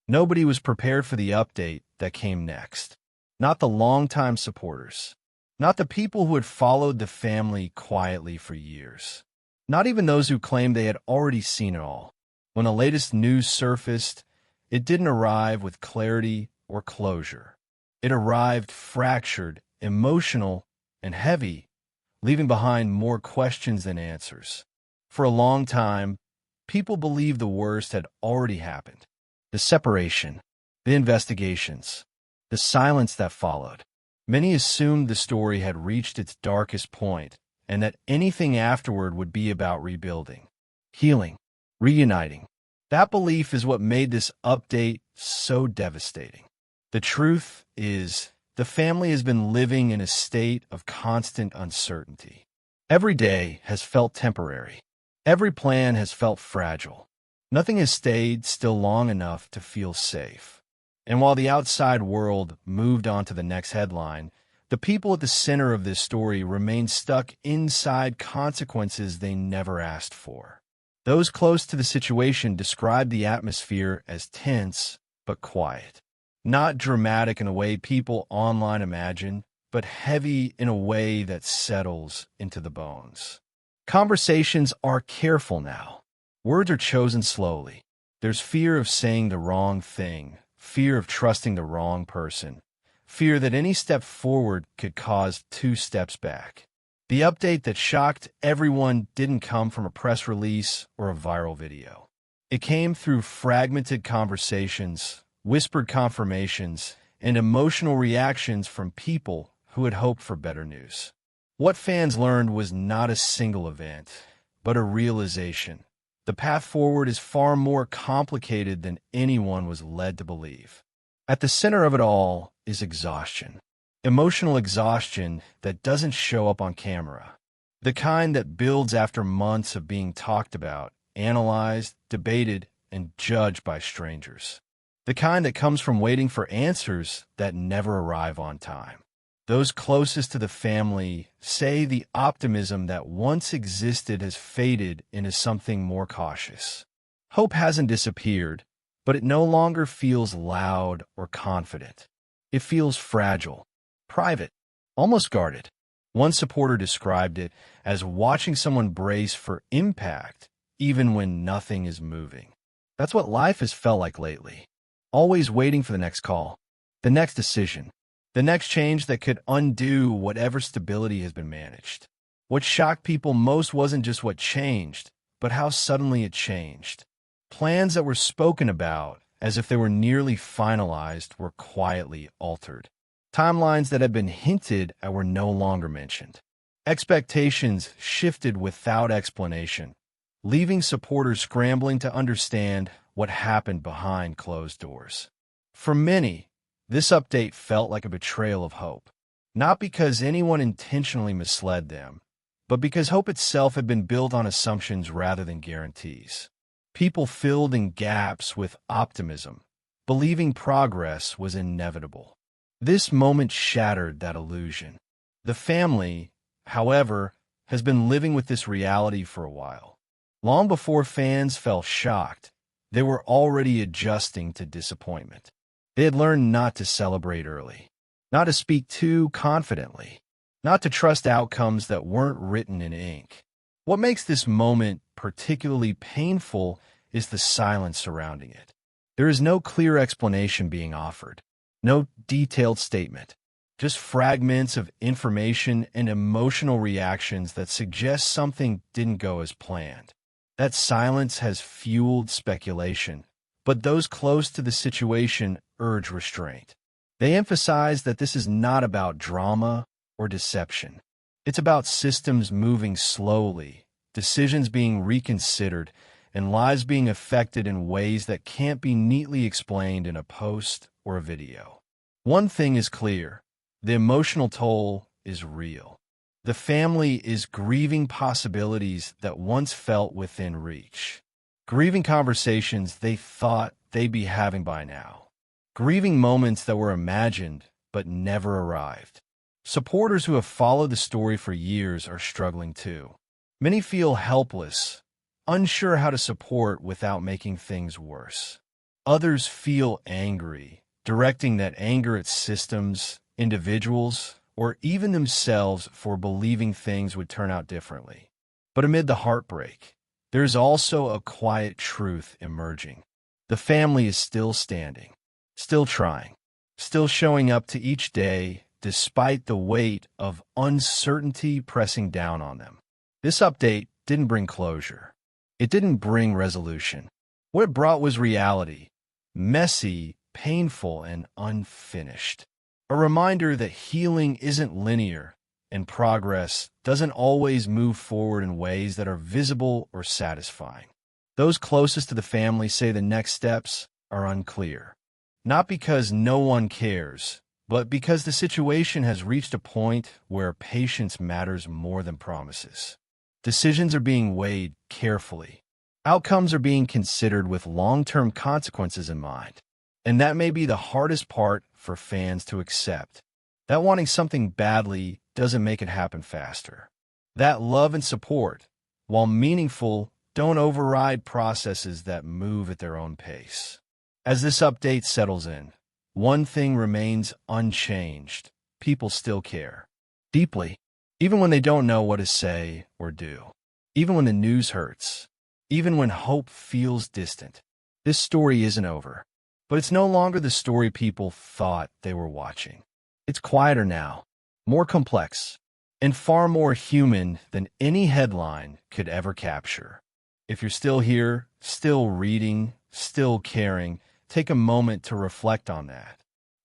Nobody was prepared for the update that came next. Not the longtime supporters. Not the people who had followed the family quietly for years. Not even those who claimed they had already seen it all. When the latest news surfaced, it didn't arrive with clarity or closure. It arrived fractured, emotional, and heavy, leaving behind more questions than answers. For a long time, people believed the worst had already happened. The separation, the investigations, the silence that followed. Many assumed the story had reached its darkest point, and that anything afterward would be about rebuilding, healing, reuniting. That belief is what made this update so devastating. The truth is, the family has been living in a state of constant uncertainty. Every day has felt temporary. Every plan has felt fragile. Nothing has stayed still long enough to feel safe. And while the outside world moved on to the next headline, the people at the center of this story remained stuck inside consequences they never asked for. Those close to the situation described the atmosphere as tense but quiet. Not dramatic in a way people online imagine, but heavy in a way that settles into the bones. Conversations are careful now. Words are chosen slowly. There's fear of saying the wrong thing, fear of trusting the wrong person, fear that any step forward could cause 2 steps back. The update that shocked everyone didn't come from a press release or a viral video. It came through fragmented conversations, whispered confirmations, and emotional reactions from people who had hoped for better news. What fans learned was not a single event, but a realization. The path forward is far more complicated than anyone was led to believe. At the center of it all is exhaustion. Emotional exhaustion that doesn't show up on camera. The kind that builds after months of being talked about, analyzed, debated, and judged by strangers. The kind that comes from waiting for answers that never arrive on time. Those closest to the family say the optimism that once existed has faded into something more cautious. Hope hasn't disappeared, but it no longer feels loud or confident. It feels fragile, private, almost guarded. One supporter described it as watching someone brace for impact even when nothing is moving. That's what life has felt like lately. Always waiting for the next call, the next decision, the next change that could undo whatever stability has been managed. What shocked people most wasn't just what changed, but how suddenly it changed. Plans that were spoken about as if they were nearly finalized were quietly altered. Timelines that had been hinted at were no longer mentioned. Expectations shifted without explanation, leaving supporters scrambling to understand what happened behind closed doors. For many, this update felt like a betrayal of hope, not because anyone intentionally misled them, but because hope itself had been built on assumptions rather than guarantees. People filled in gaps with optimism, believing progress was inevitable. This moment shattered that illusion. The family, however, has been living with this reality for a while. Long before fans felt shocked, they were already adjusting to disappointment. They had learned not to celebrate early, not to speak too confidently, not to trust outcomes that weren't written in ink. What makes this moment particularly painful is the silence surrounding it. There is no clear explanation being offered, no detailed statement, just fragments of information and emotional reactions that suggest something didn't go as planned. That silence has fueled speculation, but those close to the situation urge restraint. They emphasize that this is not about drama or deception. It's about systems moving slowly, decisions being reconsidered, and lives being affected in ways that can't be neatly explained in a post or a video. One thing is clear: the emotional toll is real. The family is grieving possibilities that once felt within reach. Grieving conversations they thought they'd be having by now. Grieving moments that were imagined but never arrived. Supporters who have followed the story for years are struggling too. Many feel helpless, unsure how to support without making things worse. Others feel angry, directing that anger at systems, individuals, or even themselves for believing things would turn out differently. But amid the heartbreak, there's also a quiet truth emerging. The family is still standing, still trying, still showing up to each day despite the weight of uncertainty pressing down on them. This update didn't bring closure. It didn't bring resolution. What it brought was reality, messy, painful, and unfinished. A reminder that healing isn't linear, and progress doesn't always move forward in ways that are visible or satisfying. Those closest to the family say the next steps are unclear. Not because no one cares, but because the situation has reached a point where patience matters more than promises. Decisions are being weighed carefully. Outcomes are being considered with long-term consequences in mind. And that may be the hardest part for fans to accept. That wanting something badly doesn't make it happen faster. That love and support, while meaningful, don't override processes that move at their own pace. As this update settles in, one thing remains unchanged. People still care. Deeply. Even when they don't know what to say or do. Even when the news hurts. Even when hope feels distant. This story isn't over. But it's no longer the story people thought they were watching. It's quieter now, more complex, and far more human than any headline could ever capture. If you're still here, still reading, still caring, take a moment to reflect on that.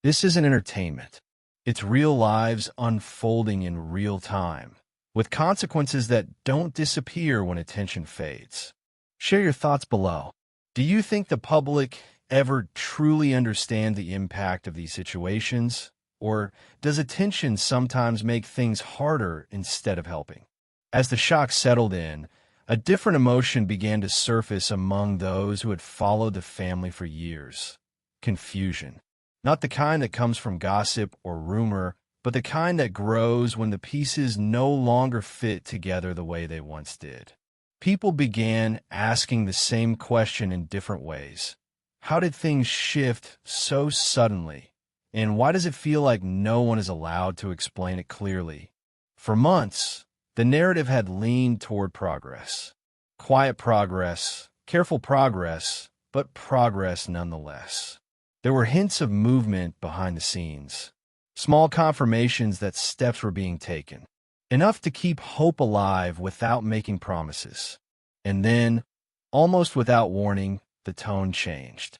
This isn't entertainment. It's real lives unfolding in real time, with consequences that don't disappear when attention fades. Share your thoughts below. Do you think the public ever truly understand the impact of these situations? Or does attention sometimes make things harder instead of helping? As the shock settled in, a different emotion began to surface among those who had followed the family for years. Confusion. Not the kind that comes from gossip or rumor, but the kind that grows when the pieces no longer fit together the way they once did. People began asking the same question in different ways. How did things shift so suddenly? And why does it feel like no one is allowed to explain it clearly? For months, the narrative had leaned toward progress. Quiet progress, careful progress, but progress nonetheless. There were hints of movement behind the scenes, small confirmations that steps were being taken, enough to keep hope alive without making promises. And then, almost without warning, the tone changed.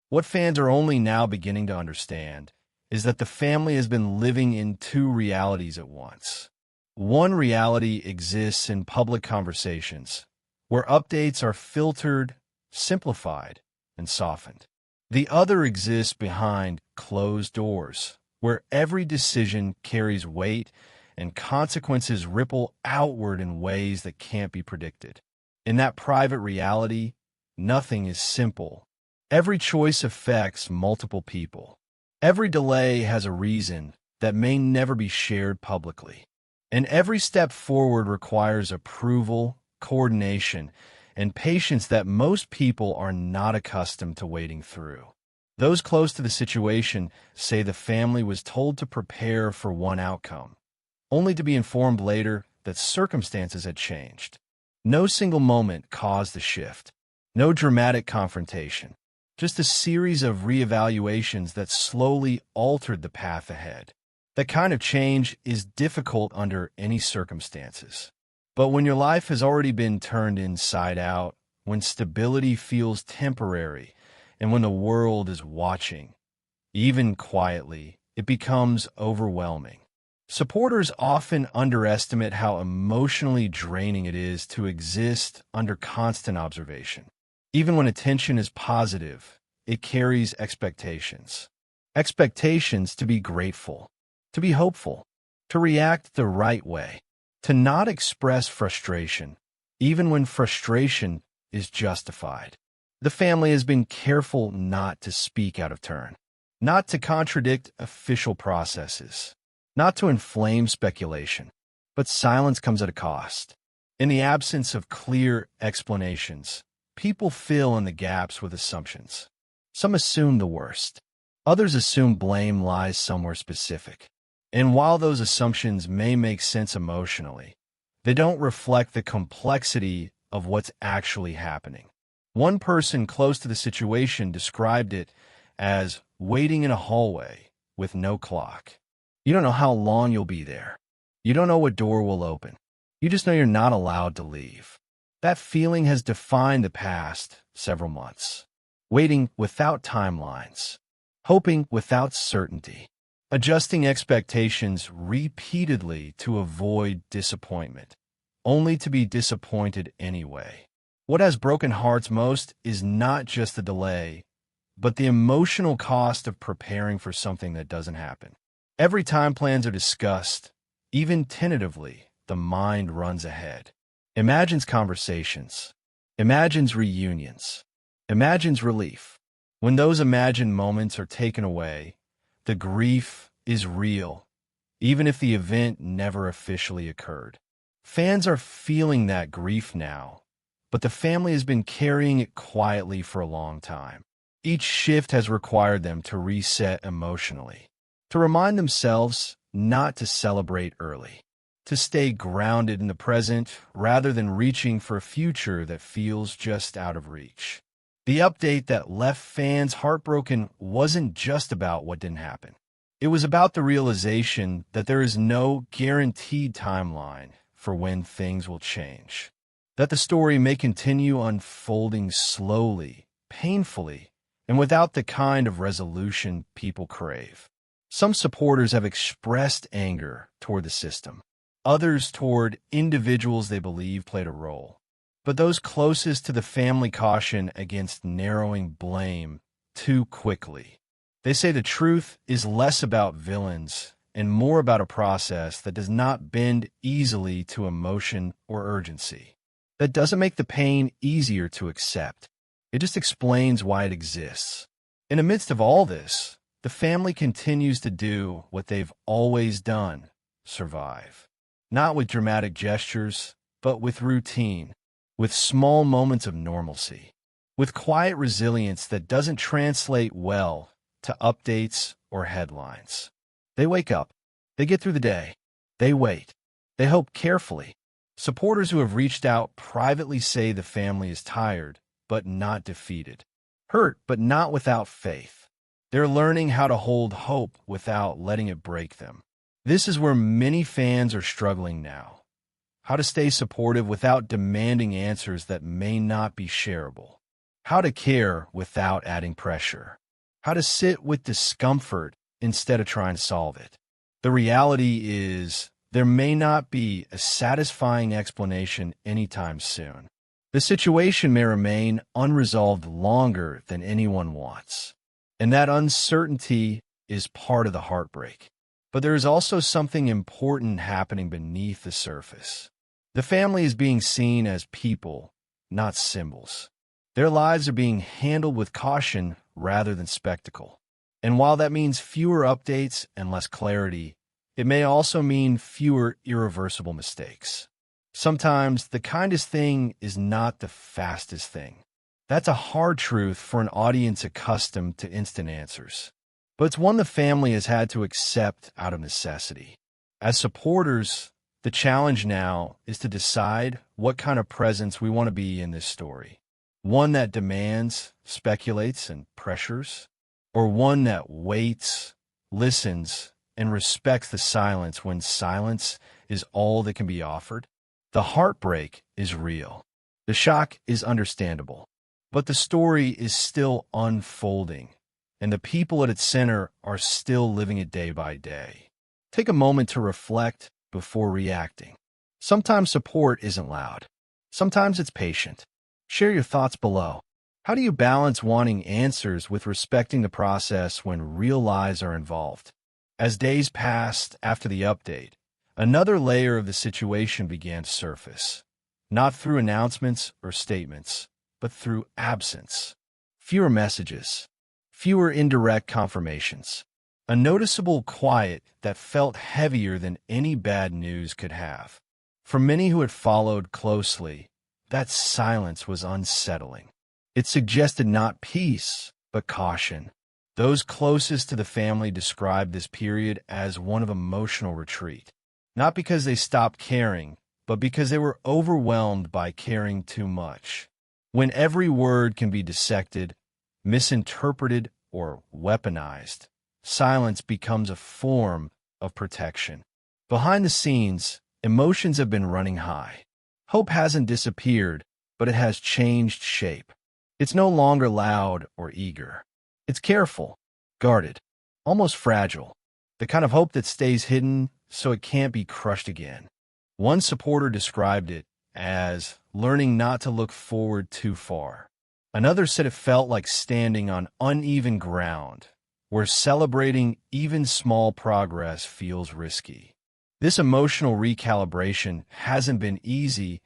What fans are only now beginning to understand is that the family has been living in two realities at once. One reality exists in public conversations, where updates are filtered, simplified, and softened. The other exists behind closed doors, where every decision carries weight and consequences ripple outward in ways that can't be predicted. In that private reality, nothing is simple. Every choice affects multiple people. Every delay has a reason that may never be shared publicly. And every step forward requires approval, coordination, and patience that most people are not accustomed to wading through. Those close to the situation say the family was told to prepare for one outcome, only to be informed later that circumstances had changed. No single moment caused the shift. No dramatic confrontation. Just a series of reevaluations that slowly altered the path ahead. That kind of change is difficult under any circumstances. But when your life has already been turned inside out, when stability feels temporary, and when the world is watching, even quietly, it becomes overwhelming. Supporters often underestimate how emotionally draining it is to exist under constant observation. Even when attention is positive, it carries expectations. Expectations to be grateful, to be hopeful, to react the right way, to not express frustration, even when frustration is justified. The family has been careful not to speak out of turn, not to contradict official processes, not to inflame speculation. But silence comes at a cost. In the absence of clear explanations, people fill in the gaps with assumptions. Some assume the worst. Others assume blame lies somewhere specific. And while those assumptions may make sense emotionally, they don't reflect the complexity of what's actually happening. One person close to the situation described it as waiting in a hallway with no clock. You don't know how long you'll be there. You don't know what door will open. You just know you're not allowed to leave. That feeling has defined the past several months. Waiting without timelines. Hoping without certainty. Adjusting expectations repeatedly to avoid disappointment, only to be disappointed anyway. What has broken hearts most is not just the delay, but the emotional cost of preparing for something that doesn't happen. Every time plans are discussed, even tentatively, the mind runs ahead. Imagines conversations. Imagines reunions. Imagines relief. When those imagined moments are taken away, the grief is real, even if the event never officially occurred. Fans are feeling that grief now, but the family has been carrying it quietly for a long time. Each shift has required them to reset emotionally, to remind themselves not to celebrate early, to stay grounded in the present rather than reaching for a future that feels just out of reach. The update that left fans heartbroken wasn't just about what didn't happen. It was about the realization that there is no guaranteed timeline for when things will change, that the story may continue unfolding slowly, painfully, and without the kind of resolution people crave. Some supporters have expressed anger toward the system, others toward individuals they believe played a role. But those closest to the family caution against narrowing blame too quickly. They say the truth is less about villains and more about a process that does not bend easily to emotion or urgency. That doesn't make the pain easier to accept. It just explains why it exists. In the midst of all this, the family continues to do what they've always done, survive. Not with dramatic gestures, but with routine. With small moments of normalcy, with quiet resilience that doesn't translate well to updates or headlines. They wake up, they get through the day, they wait, they hope carefully. Supporters who have reached out privately say the family is tired, but not defeated, hurt, but not without faith. They're learning how to hold hope without letting it break them. This is where many fans are struggling now. How to stay supportive without demanding answers that may not be shareable. How to care without adding pressure. How to sit with discomfort instead of trying to solve it. The reality is, there may not be a satisfying explanation anytime soon. The situation may remain unresolved longer than anyone wants. And that uncertainty is part of the heartbreak. But there is also something important happening beneath the surface. The family is being seen as people, not symbols. Their lives are being handled with caution rather than spectacle. And while that means fewer updates and less clarity, it may also mean fewer irreversible mistakes. Sometimes the kindest thing is not the fastest thing. That's a hard truth for an audience accustomed to instant answers. But it's one the family has had to accept out of necessity. As supporters, the challenge now is to decide what kind of presence we want to be in this story. One that demands, speculates, and pressures, or one that waits, listens, and respects the silence when silence is all that can be offered. The heartbreak is real. The shock is understandable. But the story is still unfolding, and the people at its center are still living it day by day. Take a moment to reflect before reacting. Sometimes support isn't loud. Sometimes it's patient. Share your thoughts below. How do you balance wanting answers with respecting the process when real lives are involved? As days passed after the update, another layer of the situation began to surface. Not through announcements or statements, but through absence. Fewer messages. Fewer indirect confirmations. A noticeable quiet that felt heavier than any bad news could have. For many who had followed closely, that silence was unsettling. It suggested not peace, but caution. Those closest to the family described this period as one of emotional retreat, not because they stopped caring, but because they were overwhelmed by caring too much. When every word can be dissected, misinterpreted, or weaponized, silence becomes a form of protection. Behind the scenes, emotions have been running high. Hope hasn't disappeared, but it has changed shape. It's no longer loud or eager. It's careful, guarded, almost fragile, the kind of hope that stays hidden so it can't be crushed again. One supporter described it as learning not to look forward too far. Another said it felt like standing on uneven ground, where celebrating even small progress feels risky. This emotional recalibration hasn't been easy,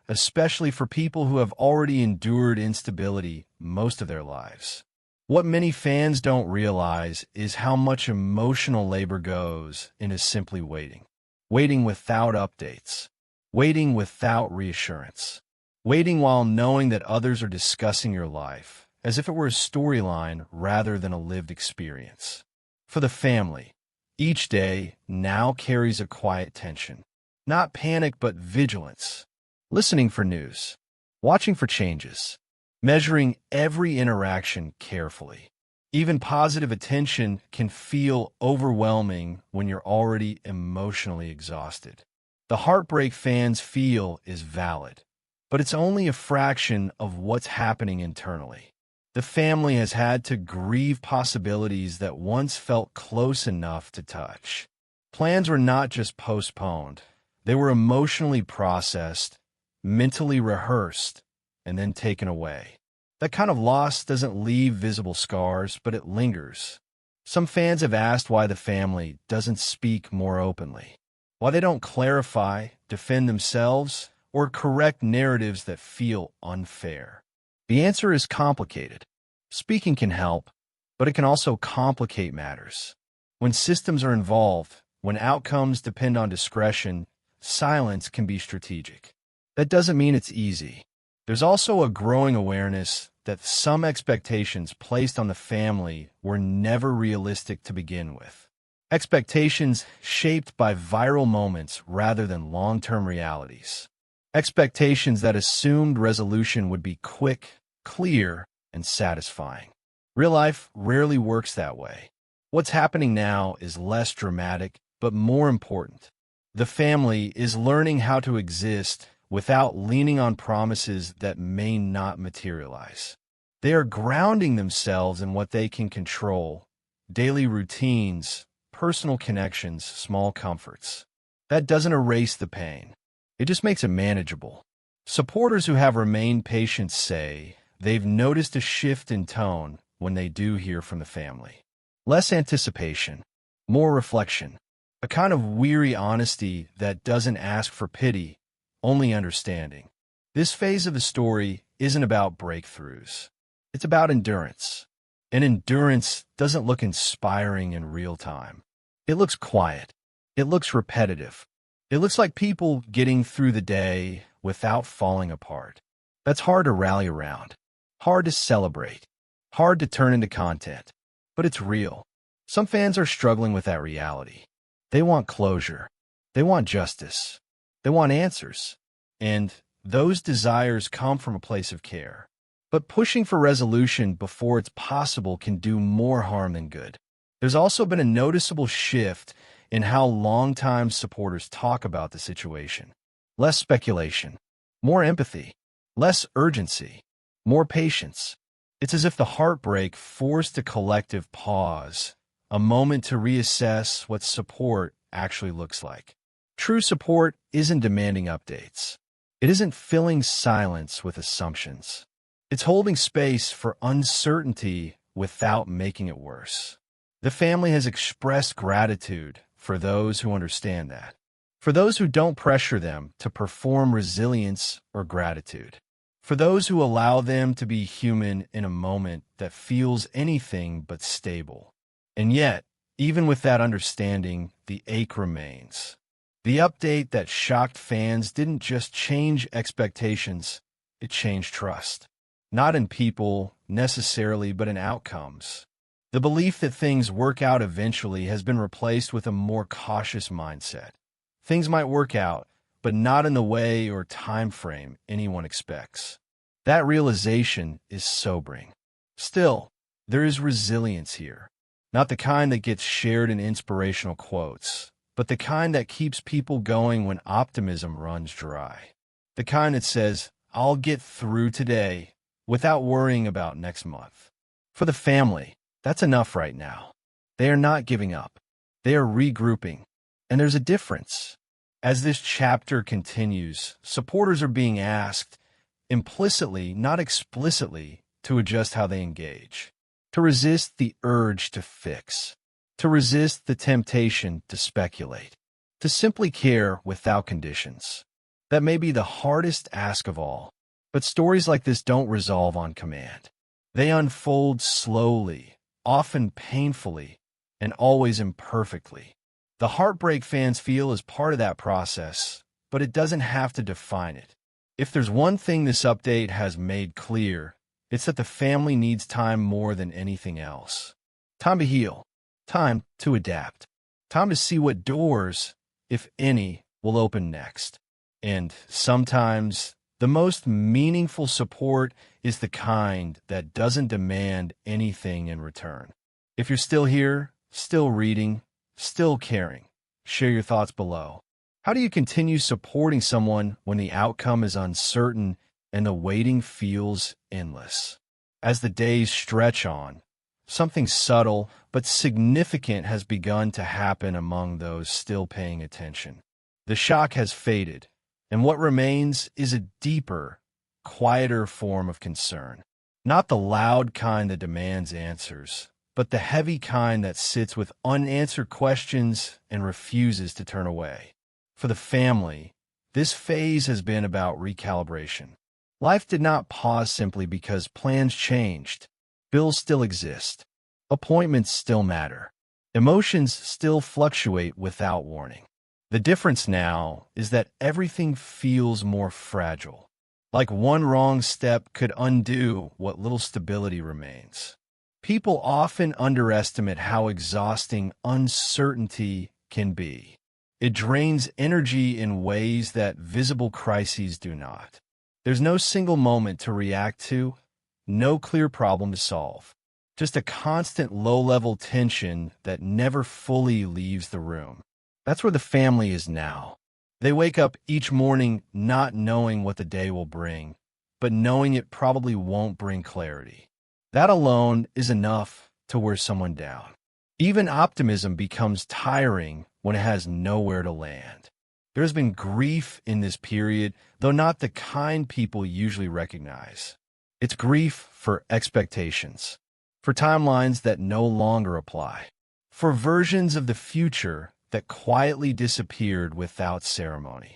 especially for people who have already endured instability most of their lives. What many fans don't realize is how much emotional labor goes into simply waiting. Waiting without updates. Waiting without reassurance. Waiting while knowing that others are discussing your life, as if it were a storyline rather than a lived experience. For the family, each day now carries a quiet tension. Not panic, but vigilance. Listening for news. Watching for changes. Measuring every interaction carefully. Even positive attention can feel overwhelming when you're already emotionally exhausted. The heartbreak fans feel is valid, but it's only a fraction of what's happening internally. The family has had to grieve possibilities that once felt close enough to touch. Plans were not just postponed, they were emotionally processed, mentally rehearsed, and then taken away. That kind of loss doesn't leave visible scars, but it lingers. Some fans have asked why the family doesn't speak more openly, why they don't clarify, defend themselves, or correct narratives that feel unfair. The answer is complicated. Speaking can help, but it can also complicate matters. When systems are involved, when outcomes depend on discretion, silence can be strategic. That doesn't mean it's easy. There's also a growing awareness that some expectations placed on the family were never realistic to begin with. Expectations shaped by viral moments rather than long-term realities. Expectations that assumed resolution would be quick, clear, and satisfying. Real life rarely works that way. What's happening now is less dramatic, but more important. The family is learning how to exist without leaning on promises that may not materialize. They are grounding themselves in what they can control: daily routines, personal connections, small comforts. That doesn't erase the pain. It just makes it manageable. Supporters who have remained patient say they've noticed a shift in tone when they do hear from the family. Less anticipation, more reflection, a kind of weary honesty that doesn't ask for pity, only understanding. This phase of the story isn't about breakthroughs. It's about endurance. And endurance doesn't look inspiring in real time. It looks quiet. It looks repetitive. It looks like people getting through the day without falling apart. That's hard to rally around, hard to celebrate, hard to turn into content. But it's real. Some fans are struggling with that reality. They want closure. They want justice. They want answers. And those desires come from a place of care. But pushing for resolution before it's possible can do more harm than good. There's also been a noticeable shift in how longtime supporters talk about the situation. Less speculation, more empathy, less urgency, more patience. It's as if the heartbreak forced a collective pause, a moment to reassess what support actually looks like. True support isn't demanding updates. It isn't filling silence with assumptions. It's holding space for uncertainty without making it worse. The family has expressed gratitude for those who understand that, for those who don't pressure them to perform resilience or gratitude, for those who allow them to be human in a moment that feels anything but stable. And yet, even with that understanding, the ache remains. The update that shocked fans didn't just change expectations, it changed trust. not in people necessarily, but in outcomes. The belief that things work out eventually has been replaced with a more cautious mindset. Things might work out, but not in the way or time frame anyone expects. That realization is sobering. Still, there is resilience here. Not the kind that gets shared in inspirational quotes, but the kind that keeps people going when optimism runs dry. The kind that says, "I'll get through today," without worrying about next month. For the family, that's enough right now. They are not giving up. They are regrouping. And there's a difference. As this chapter continues, supporters are being asked, implicitly, not explicitly, to adjust how they engage, to resist the urge to fix, to resist the temptation to speculate, to simply care without conditions. That may be the hardest ask of all, but stories like this don't resolve on command. They unfold slowly, often painfully, and always imperfectly. The heartbreak fans feel is part of that process, but it doesn't have to define it. If there's one thing this update has made clear, it's that the family needs time more than anything else. Time to heal. Time to adapt. Time to see what doors, if any, will open next. And sometimes, the most meaningful support is the kind that doesn't demand anything in return. If you're still here, still reading, still caring, share your thoughts below. How do you continue supporting someone when the outcome is uncertain and the waiting feels endless? As the days stretch on, something subtle but significant has begun to happen among those still paying attention. The shock has faded, and what remains is a deeper, quieter form of concern. Not the loud kind that demands answers, but the heavy kind that sits with unanswered questions and refuses to turn away. For the family, this phase has been about recalibration. Life did not pause simply because plans changed. Bills still exist. Appointments still matter. Emotions still fluctuate without warning. The difference now is that everything feels more fragile. Like one wrong step could undo what little stability remains. People often underestimate how exhausting uncertainty can be. It drains energy in ways that visible crises do not. There's no single moment to react to, no clear problem to solve. Just a constant low-level tension that never fully leaves the room. That's where the family is now. They wake up each morning not knowing what the day will bring, but knowing it probably won't bring clarity. That alone is enough to wear someone down. Even optimism becomes tiring when it has nowhere to land. There has been grief in this period, though not the kind people usually recognize. It's grief for expectations, for timelines that no longer apply, for versions of the future that quietly disappeared without ceremony.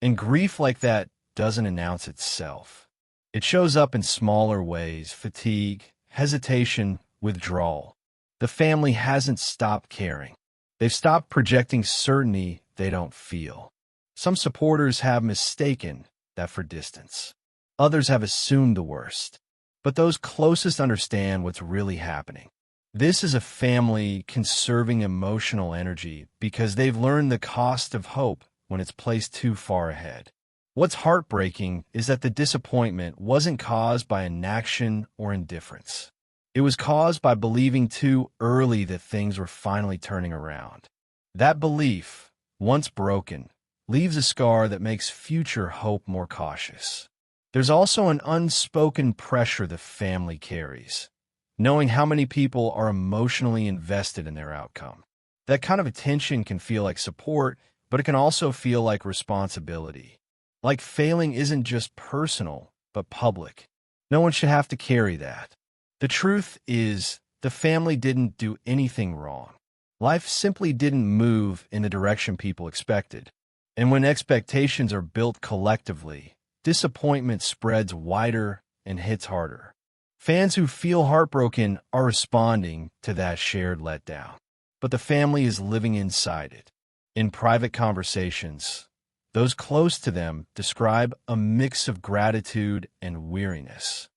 And grief like that doesn't announce itself. It shows up in smaller ways: fatigue, hesitation, withdrawal. The family hasn't stopped caring. They've stopped projecting certainty they don't feel. Some supporters have mistaken that for distance. Others have assumed the worst. But those closest understand what's really happening. This is a family conserving emotional energy because they've learned the cost of hope when it's placed too far ahead. What's heartbreaking is that the disappointment wasn't caused by inaction or indifference. It was caused by believing too early that things were finally turning around. That belief, once broken, leaves a scar that makes future hope more cautious. There's also an unspoken pressure the family carries, knowing how many people are emotionally invested in their outcome. That kind of attention can feel like support, but it can also feel like responsibility. Like failing isn't just personal, but public. No one should have to carry that. The truth is, the family didn't do anything wrong. Life simply didn't move in the direction people expected. And when expectations are built collectively, disappointment spreads wider and hits harder. Fans who feel heartbroken are responding to that shared letdown. But the family is living inside it. In private conversations, those close to them describe a mix of gratitude and weariness.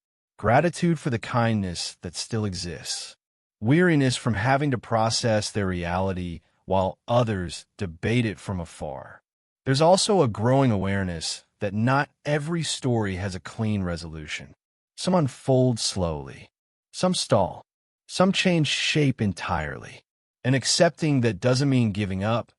gratitude for the kindness that still exists, weariness from having to process their reality while others debate it from afar. There's also a growing awareness that not every story has a clean resolution. Some unfold slowly, some stall, some change shape entirely. And accepting that doesn't mean giving up,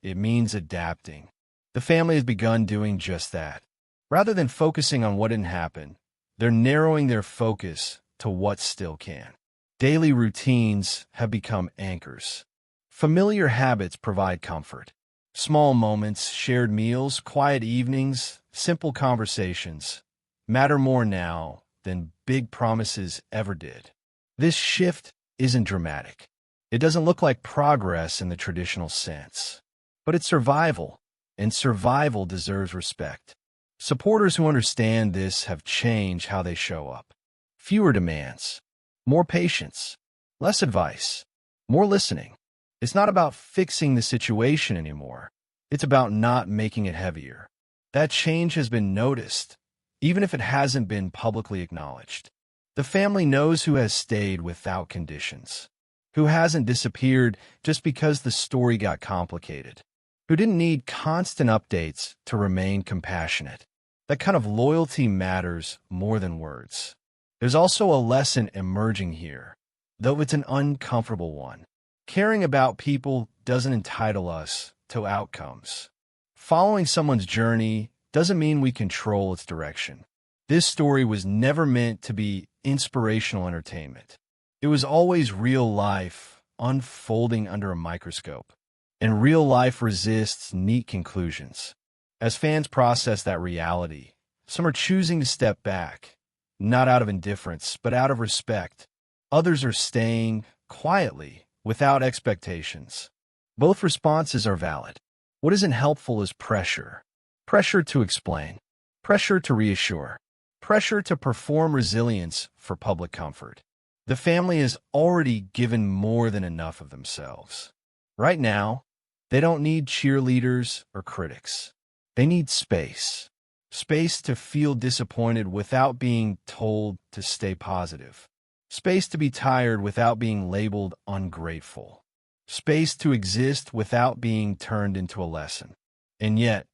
it means adapting. The family has begun doing just that. Rather than focusing on what didn't happen, they're narrowing their focus to what still can. Daily routines have become anchors. Familiar habits provide comfort. Small moments, shared meals, quiet evenings, simple conversations matter more now than big promises ever did. This shift isn't dramatic. It doesn't look like progress in the traditional sense, but it's survival, and survival deserves respect. Supporters who understand this have changed how they show up. Fewer demands, more patience, less advice, more listening. It's not about fixing the situation anymore. It's about not making it heavier. That change has been noticed, even if it hasn't been publicly acknowledged. The family knows who has stayed without conditions, who hasn't disappeared just because the story got complicated, who didn't need constant updates to remain compassionate. That kind of loyalty matters more than words. There's also a lesson emerging here, though it's an uncomfortable one. Caring about people doesn't entitle us to outcomes. Following someone's journey doesn't mean we control its direction. This story was never meant to be inspirational entertainment. It was always real life unfolding under a microscope, and real life resists neat conclusions. As fans process that reality, some are choosing to step back, not out of indifference, but out of respect. Others are staying quietly, without expectations. Both responses are valid. What isn't helpful is pressure. Pressure to explain. Pressure to reassure. Pressure to perform resilience for public comfort. The family has already given more than enough of themselves. Right now, they don't need cheerleaders or critics. They need space. Space to feel disappointed without being told to stay positive. Space to be tired without being labeled ungrateful. Space to exist without being turned into a lesson. And yet,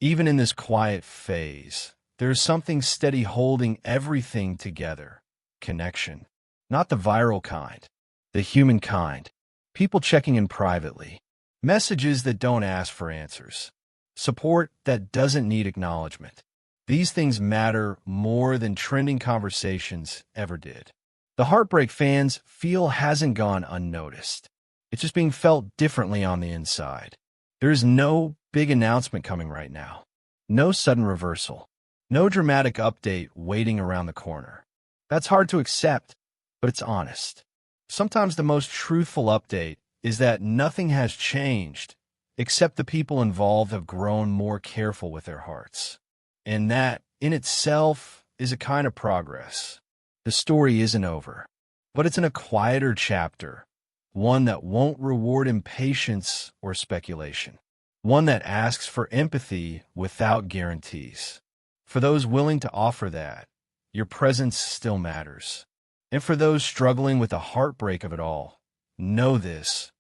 even in this quiet phase, there is something steady holding everything together. Connection. Not the viral kind, the human kind. People checking in privately. Messages that don't ask for answers. Support that doesn't need acknowledgement. These things matter more than trending conversations ever did. The heartbreak fans feel hasn't gone unnoticed. It's just being felt differently on the inside. There is no big announcement coming right now. No sudden reversal. No dramatic update waiting around the corner. That's hard to accept, but it's honest. Sometimes the most truthful update is that nothing has changed, except the people involved have grown more careful with their hearts. And that, in itself, is a kind of progress. The story isn't over, but it's in a quieter chapter, one that won't reward impatience or speculation, one that asks for empathy without guarantees. For those willing to offer that, your presence still matters. And for those struggling with the heartbreak of it all, know this: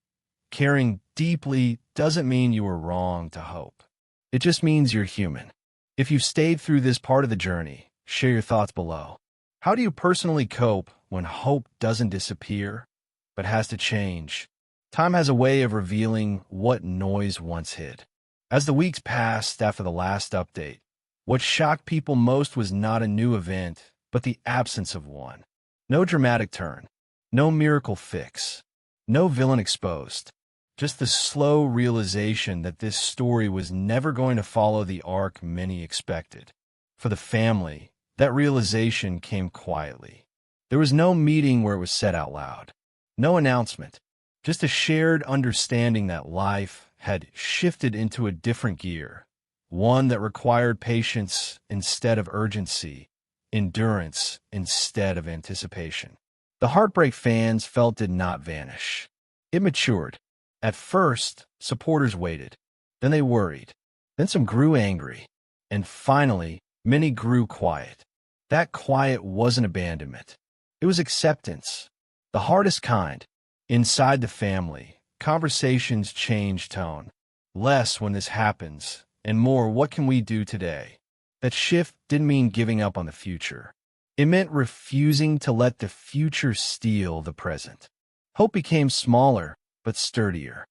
caring deeply doesn't mean you were wrong to hope. It just means you're human. If you've stayed through this part of the journey, share your thoughts below. How do you personally cope when hope doesn't disappear, but has to change? Time has a way of revealing what noise once hid. As the weeks passed after the last update, what shocked people most was not a new event, but the absence of one. No dramatic turn, no miracle fix, no villain exposed. Just the slow realization that this story was never going to follow the arc many expected. For the family, that realization came quietly. There was no meeting where it was said out loud. No announcement. Just a shared understanding that life had shifted into a different gear. One that required patience instead of urgency. Endurance instead of anticipation. The heartbreak fans felt did not vanish. It matured. At first, supporters waited. Then they worried. Then some grew angry. And finally, many grew quiet. That quiet wasn't abandonment. It was acceptance. The hardest kind. Inside the family, conversations change tone. Less when this happens, and more what can we do today? That shift didn't mean giving up on the future. It meant refusing to let the future steal the present. Hope became smaller, but sturdier.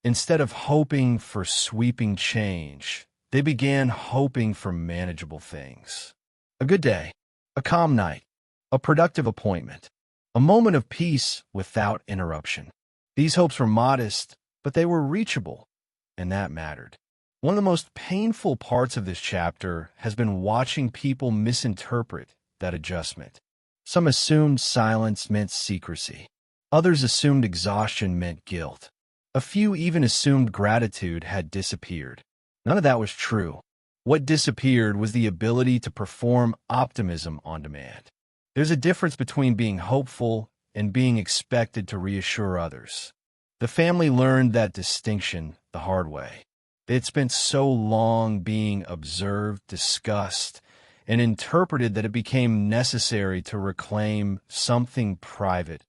Instead of hoping for sweeping change, they began hoping for manageable things. A good day, a calm night, a productive appointment, a moment of peace without interruption. These hopes were modest, but they were reachable, and that mattered. One of the most painful parts of this chapter has been watching people misinterpret that adjustment. Some assumed silence meant secrecy. Others assumed exhaustion meant guilt. A few even assumed gratitude had disappeared. None of that was true. What disappeared was the ability to perform optimism on demand. There's a difference between being hopeful and being expected to reassure others. The family learned that distinction the hard way. They had spent so long being observed, discussed, and interpreted that it became necessary to reclaim something private,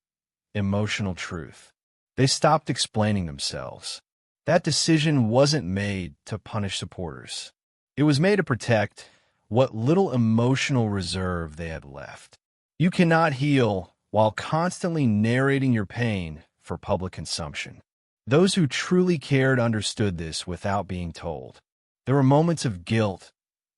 emotional truth. They stopped explaining themselves. That decision wasn't made to punish supporters. It was made to protect what little emotional reserve they had left. You cannot heal while constantly narrating your pain for public consumption. Those who truly cared understood this without being told. There were moments of guilt,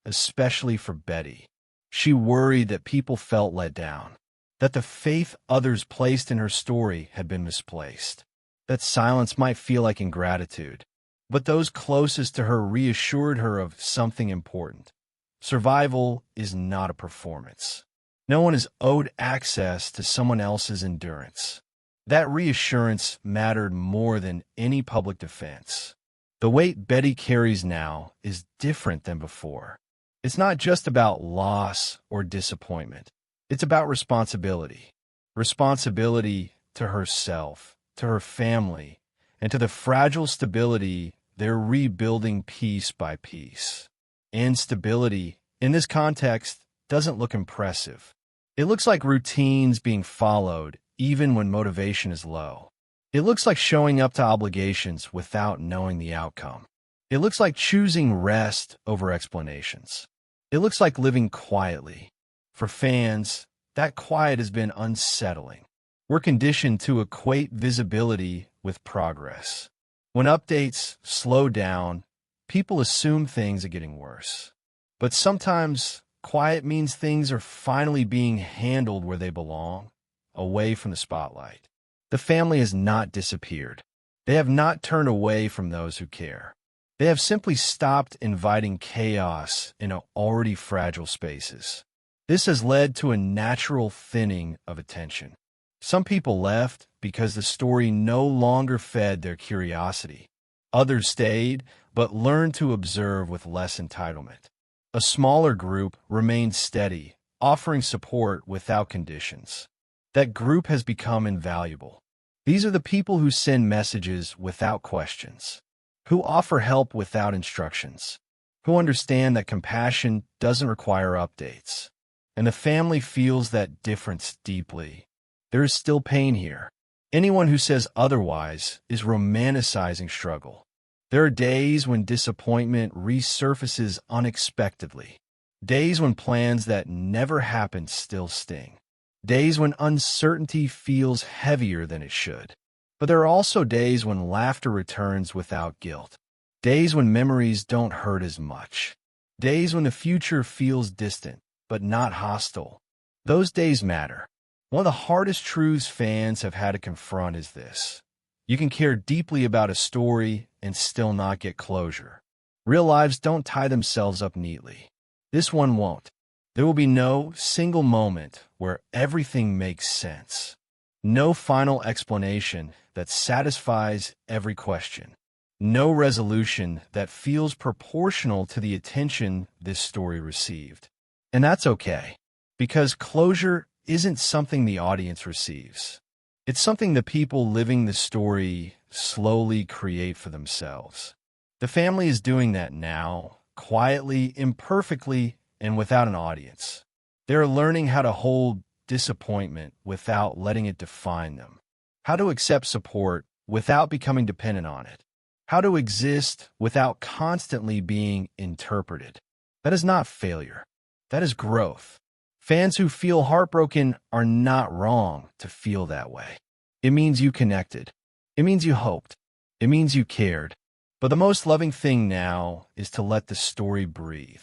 especially for Betty. She worried that people felt let down, that the faith others placed in her story had been misplaced, that silence might feel like ingratitude. But those closest to her reassured her of something important. Survival is not a performance. No one is owed access to someone else's endurance. That reassurance mattered more than any public defense. The weight Betty carries now is different than before. It's not just about loss or disappointment. It's about responsibility. Responsibility to herself, to her family, and to the fragile stability they're rebuilding piece by piece. And stability, in this context, doesn't look impressive. It looks like routines being followed even when motivation is low. It looks like showing up to obligations without knowing the outcome. It looks like choosing rest over explanations. It looks like living quietly. For fans, that quiet has been unsettling. We're conditioned to equate visibility with progress. When updates slow down, people assume things are getting worse. But sometimes quiet means things are finally being handled where they belong, away from the spotlight. The family has not disappeared. They have not turned away from those who care. They have simply stopped inviting chaos into already fragile spaces. This has led to a natural thinning of attention. Some people left because the story no longer fed their curiosity. Others stayed, but learned to observe with less entitlement. A smaller group remained steady, offering support without conditions. That group has become invaluable. These are the people who send messages without questions, who offer help without instructions, who understand that compassion doesn't require updates. And the family feels that difference deeply. There is still pain here. Anyone who says otherwise is romanticizing struggle. There are days when disappointment resurfaces unexpectedly. Days when plans that never happened still sting. Days when uncertainty feels heavier than it should. But there are also days when laughter returns without guilt. Days when memories don't hurt as much. Days when the future feels distant, but not hostile. Those days matter. One of the hardest truths fans have had to confront is this. You can care deeply about a story and still not get closure. Real lives don't tie themselves up neatly. This one won't. There will be no single moment where everything makes sense. No final explanation that satisfies every question. No resolution that feels proportional to the attention this story received. And that's okay, because closure isn't something the audience receives. It's something the people living the story slowly create for themselves. The family is doing that now, quietly, imperfectly, and without an audience. They're learning how to hold disappointment without letting it define them, how to accept support without becoming dependent on it, how to exist without constantly being interpreted. That is not failure. That is growth. Fans who feel heartbroken are not wrong to feel that way. It means you connected. It means you hoped. It means you cared. But the most loving thing now is to let the story breathe,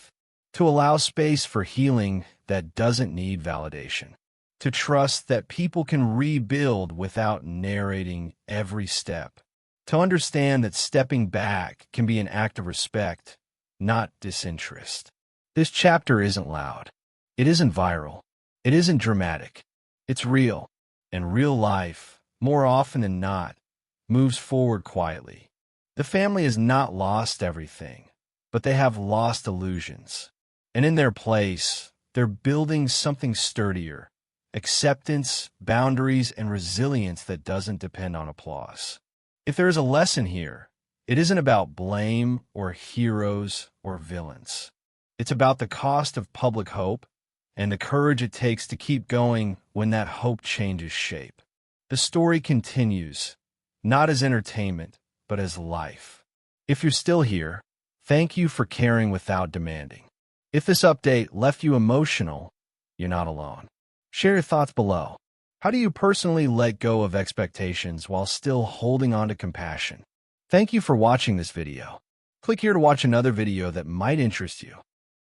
to allow space for healing that doesn't need validation, to trust that people can rebuild without narrating every step, to understand that stepping back can be an act of respect, not disinterest. This chapter isn't loud. It isn't viral. It isn't dramatic. It's real. And real life, more often than not, moves forward quietly. The family has not lost everything, but they have lost illusions. And in their place, they're building something sturdier, acceptance, boundaries, and resilience that doesn't depend on applause. If there is a lesson here, it isn't about blame or heroes or villains. It's about the cost of public hope and the courage it takes to keep going when that hope changes shape. The story continues, not as entertainment, but as life. If you're still here, thank you for caring without demanding. If this update left you emotional, you're not alone. Share your thoughts below. How do you personally let go of expectations while still holding on to compassion? Thank you for watching this video. Click here to watch another video that might interest you.